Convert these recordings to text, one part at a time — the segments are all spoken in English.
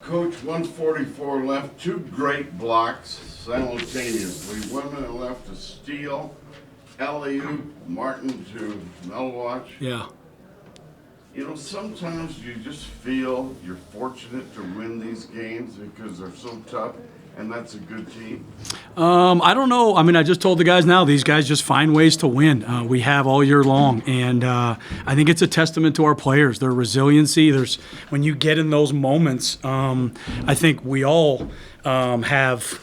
Coach, 144 left, two great blocks simultaneously. One minute left to steal, alley-oop, Martin to Melwatch. Yeah. You know, sometimes you just feel you're fortunate to win these games because they're so tough, and that's a good team. I don't know. I mean, I just told the guys now, these guys just find ways to win. We have all year long, and I think it's a testament to our players, their resiliency. When you get in those moments, I think we all have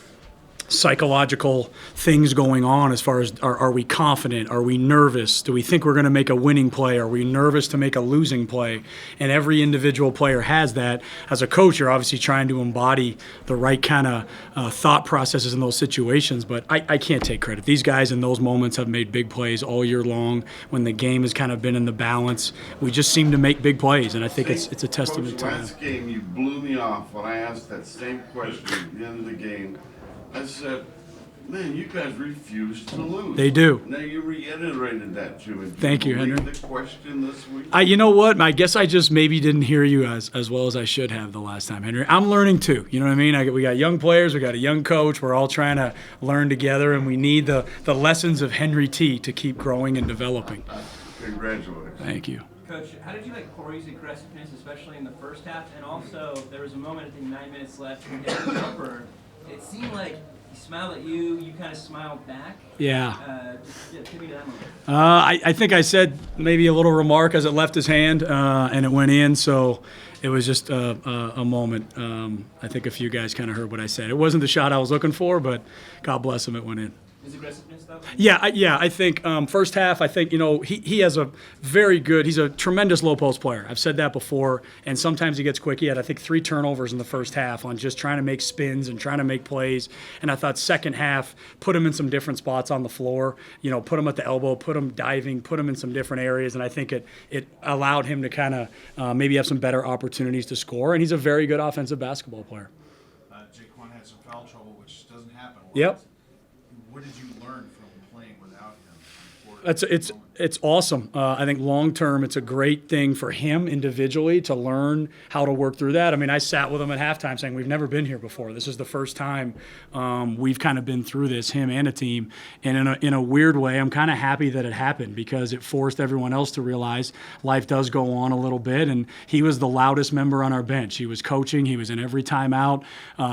psychological things going on as far as are we confident? Are we nervous? Do we think we're going to make a winning play? Are we nervous to make a losing play? And every individual player has that. As a coach, you're obviously trying to embody the right kind of thought processes in those situations, but I can't take credit. These guys in those moments have made big plays all year long. When the game has kind of been in the balance, we just seem to make big plays, and I think it's a testament to them. Last game, you blew me off when I asked that same question at the end of the game. I said, man, you guys refuse to lose. They do. Now you reiterated that to me. Thank you, Henry. The question this week? You know what? I guess I just maybe didn't hear you as well as I should have the last time, Henry. I'm learning too. You know what I mean? We got young players. We got a young coach. We're all trying to learn together, and we need the lessons of Henry T to keep growing and developing. Congratulations. Thank you. Coach, how did you like Corey's aggressiveness, especially in the first half? And also, there was a moment, I think 9 minutes left, when he hit the jumper. It seemed like he smiled at you, you kind of smiled back. Yeah. Give me that moment. I think I said maybe a little remark as it left his hand, and it went in, so it was just a moment. I think a few guys kind of heard what I said. It wasn't the shot I was looking for, but God bless him, it went in. His aggressiveness, though? Yeah, I think first half, I think, he has a very good, he's a tremendous low post player. I've said that before, and sometimes he gets quick. He had, I think, 3 turnovers in the first half on just trying to make spins and trying to make plays. And I thought second half, put him in some different spots on the floor, put him at the elbow, put him diving, put him in some different areas. And I think it allowed him to kind of maybe have some better opportunities to score. And he's a very good offensive basketball player. Jaquan had some foul trouble, which doesn't happen a lot. Yep. What did you learn from playing without him? It's awesome. I think long term, it's a great thing for him individually to learn how to work through that. I mean, I sat with him at halftime saying, we've never been here before. This is the first time we've kind of been through this, him and a team. And in a weird way, I'm kind of happy that it happened because it forced everyone else to realize life does go on a little bit. And he was the loudest member on our bench. He was coaching. He was in every timeout,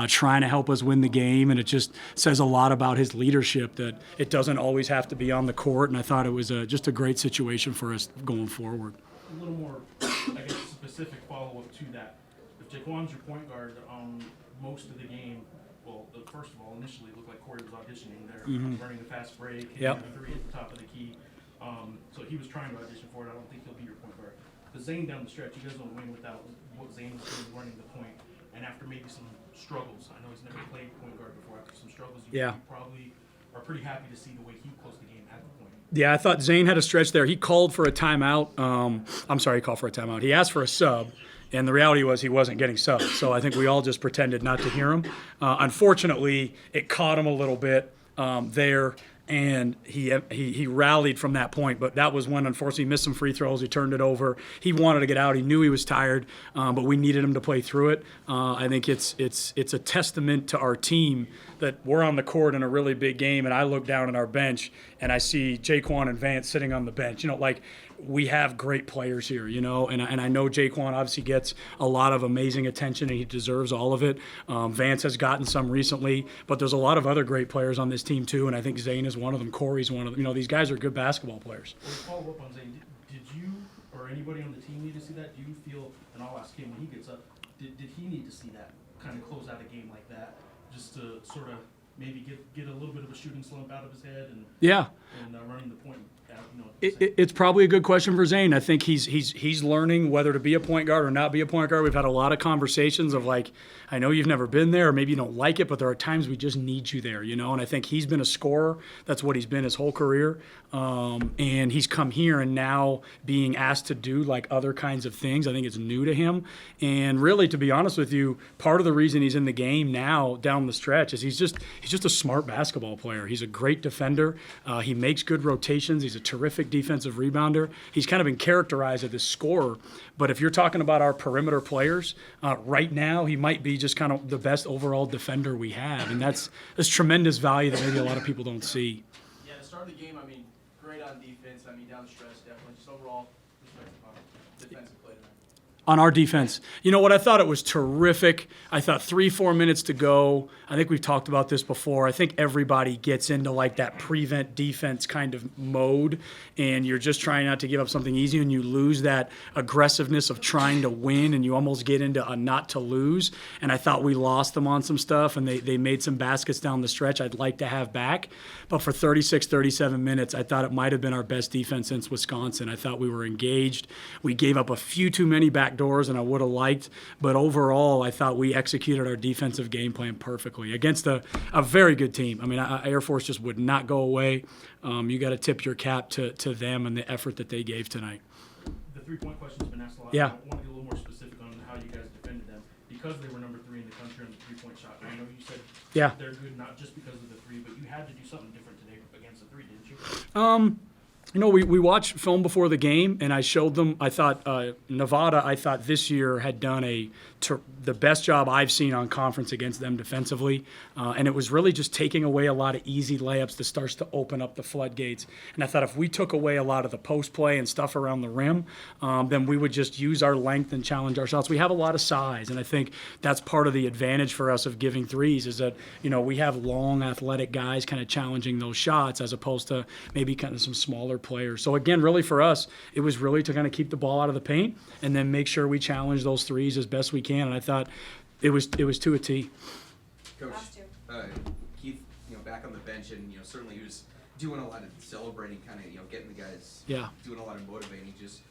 trying to help us win the game. And it just says a lot about his leadership that it doesn't always have to be on the court. And I thought it was just a great situation for us going forward. A little more, I guess, specific follow-up to that. If Jaquan's your point guard, most of the game, well, first of all, initially it looked like Corey was auditioning there, running the fast break, hitting the 3 at the top of the key. So he was trying to audition for it. I don't think he'll be your point guard. But Zane down the stretch, you guys don't win without what Zane was doing running the point. And after maybe some struggles, I know he's never played point guard before, after some struggles, you probably are pretty happy to see the way he closed the game at the point. Yeah, I thought Zane had a stretch there. He called for a timeout. He called for a timeout. He asked for a sub, and the reality was he wasn't getting subbed. So I think we all just pretended not to hear him. Unfortunately, it caught him a little bit there, and he rallied from that point. But that was when, unfortunately, he missed some free throws. He turned it over. He wanted to get out. He knew he was tired, but we needed him to play through it. I think it's a testament to our team that we're on the court in a really big game, and I look down at our bench, and I see Jaquan and Vance sitting on the bench. We have great players here, and I know Jaquan obviously gets a lot of amazing attention, and he deserves all of it. Vance has gotten some recently, but there's a lot of other great players on this team too, and I think Zane is one of them. Corey's one of them. These guys are good basketball players. Well, to follow up on Zane, did you or anybody on the team need to see that? Do you feel, and I'll ask him when he gets up, did he need to see that, kind of close out a game like that, just to sort of maybe get a little bit of a shooting slump out of his head and running the point? It's probably a good question for Zane. I think he's learning whether to be a point guard or not be a point guard. We've had a lot of conversations of I know you've never been there, or maybe you don't like it, but there are times we just need you there, And I think he's been a scorer. That's what he's been his whole career. And he's come here and now being asked to do other kinds of things. I think it's new to him. And really, to be honest with you, part of the reason he's in the game now down the stretch is he's just a smart basketball player. He's a great defender. He makes good rotations. He's a terrific defensive rebounder. He's kind of been characterized as a scorer, but if you're talking about our perimeter players, right now he might be just kind of the best overall defender we have, and that's tremendous value that maybe a lot of people don't see. Yeah, to start the game, I mean, great on defense. I mean, down the stretch, definitely. Just overall perspective on defensive play tonight. On our defense. You know what? I thought it was terrific. I thought 3-4 minutes to go. I think we've talked about this before. I think everybody gets into like that prevent defense kind of mode, and you're just trying not to give up something easy, and you lose that aggressiveness of trying to win, and you almost get into a not to lose. And I thought we lost them on some stuff, and they made some baskets down the stretch I'd like to have back. But for 36, 37 minutes, I thought it might have been our best defense since Wisconsin. I thought we were engaged. We gave up a few too many back doors than I would have liked, but overall I thought we executed our defensive game plan perfectly against a very good team. I mean, Air Force just would not go away. You got to tip your cap to them and the effort that they gave tonight. The three-point question's been asked a lot. Yeah. I want to get a little more specific on how you guys defended them. Because they were number 3 in the country on the three-point shot, I know you said they're good not just because of the three, but you had to do something different today against the three, didn't you? You know, we watched film before the game, and I showed them. I thought Nevada, I thought this year had done the best job I've seen on conference against them defensively, and it was really just taking away a lot of easy layups that starts to open up the floodgates. And I thought if we took away a lot of the post play and stuff around the rim, then we would just use our length and challenge our shots. We have a lot of size, and I think that's part of the advantage for us of giving threes is that, you know, we have long, athletic guys kind of challenging those shots as opposed to maybe kind of some smaller players. So again, really for us, it was really to kind of keep the ball out of the paint and then make sure we challenge those threes as best we can. And I thought it was to a T. Coach, Keith, back on the bench, and certainly he was doing a lot of celebrating, kind of getting the guys doing a lot of motivating. Just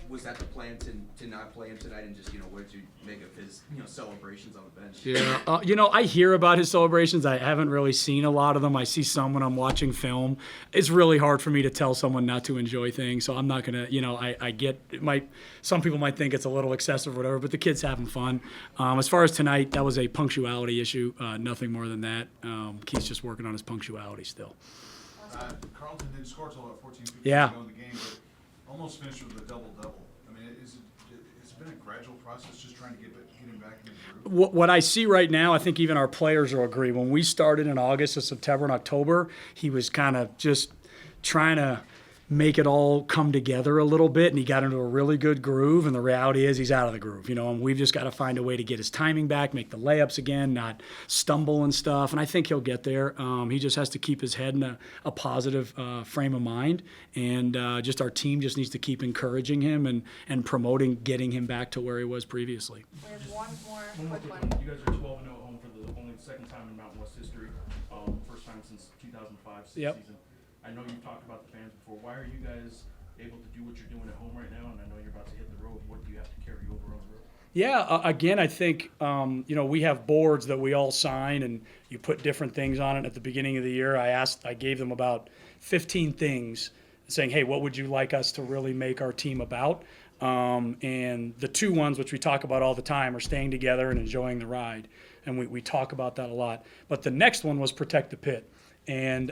was that the plan to not play him tonight, and just what did you make of his celebrations on the bench? Yeah, I hear about his celebrations. I haven't really seen a lot of them. I see some when I'm watching film. It's really hard for me to tell someone not to enjoy things, so I'm not gonna. I get it might. Some people might think it's a little excessive or whatever, but the kid's having fun. As far as tonight, that was a punctuality issue. Nothing more than that. Keith's just working on his punctuality still. Carlton didn't score until about 14 minutes Yeah. ago in the game, but almost finished with a double-double. I mean, it's been a gradual process just trying to get him back in the groove. What I see right now, I think even our players will agree. When we started in August and September and October, he was kind of just trying to make it all come together a little bit, and he got into a really good groove, and the reality is he's out of the groove, and we've just got to find a way to get his timing back, make the layups again, not stumble and stuff, and I think he'll get there. He just has to keep his head in a positive frame of mind, and just our team just needs to keep encouraging him and promoting getting him back to where he was previously. We have one more One more quick quick one. one. You guys are 12-0 at home for the only second time in Mountain West history, first time since 2005 Yep. season. I know you've talked about the fans before. Why are you guys able to do what you're doing at home right now? And I know you're about to hit the road. What do you have to carry over on the road? Yeah, again, I think, we have boards that we all sign, and you put different things on it. At the beginning of the year, I gave them about 15 things saying, hey, what would you like us to really make our team about? And the two ones, which we talk about all the time, are staying together and enjoying the ride. And we talk about that a lot. But the next one was protect the pit. And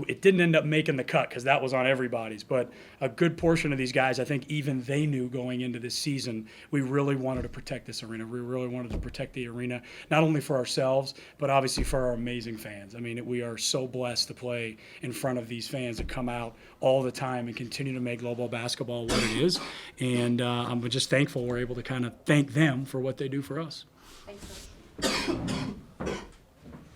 it didn't end up making the cut because that was on everybody's. But a good portion of these guys, I think even they knew going into this season, we really wanted to protect this arena. We really wanted to protect the arena, not only for ourselves, but obviously for our amazing fans. I mean, we are so blessed to play in front of these fans that come out all the time and continue to make global basketball what it is. And I'm just thankful we're able to kind of thank them for what they do for us. Thanks.